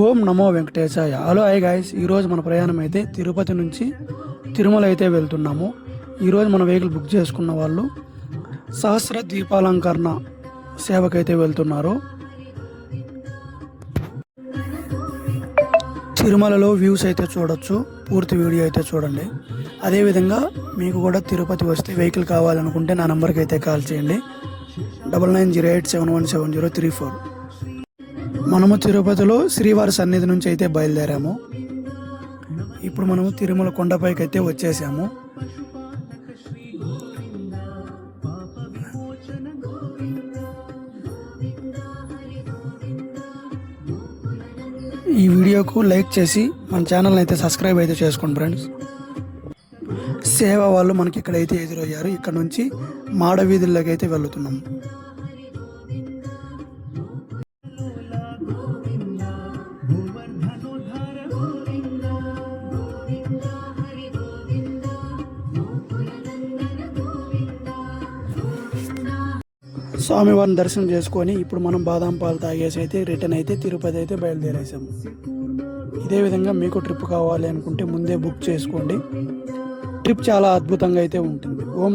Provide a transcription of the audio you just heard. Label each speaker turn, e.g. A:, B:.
A: ఓం నమో వెంకటేశాయ. Hello hi guys, ఈరోజు మన ప్రయాణం అయితే తిరుపతి నుంచి తిరుమల అయితే వెళ్తున్నాము. ఈరోజు మన వెహికల్ బుక్ చేసుకున్న వాళ్ళు సహస్ర దీపాలంకరణ సేవకైతే వెళ్తున్నారు. తిరుమలలో వ్యూస్ అయితే చూడొచ్చు, పూర్తి వీడియో అయితే చూడండి. అదేవిధంగా మీకు కూడా తిరుపతి వస్తే వెహికల్ కావాలనుకుంటే నా నెంబర్కి అయితే కాల్ చేయండి, 990871171034. మనము తిరుపతిలో శ్రీవారి సన్నిధి నుంచి అయితే బయలుదేరాము. ఇప్పుడు మనము తిరుమల కొండపైకి అయితే వచ్చేసాము. ఈ వీడియోకు లైక్ చేసి మన ఛానల్ని అయితే సబ్స్క్రైబ్ అయితే చేసుకోండి ఫ్రెండ్స్. సేవ వాళ్ళు మనకి ఇక్కడైతే ఎదురయ్యారు. ఇక్కడ నుంచి మాడ వీధుల్లోకి అయితే వెళ్తున్నాము. స్వామివారిని దర్శనం చేసుకొని ఇప్పుడు మనం బాదాం పాలు తాగేసి అయితే రిటర్న్ అయితే తిరుపతి అయితే బయలుదేరేసాము. ఇదే విధంగా మీకు ట్రిప్ కావాలి అనుకుంటే ముందే బుక్ చేసుకోండి. ట్రిప్ చాలా అద్భుతంగా అయితే ఉంటుంది. ఓం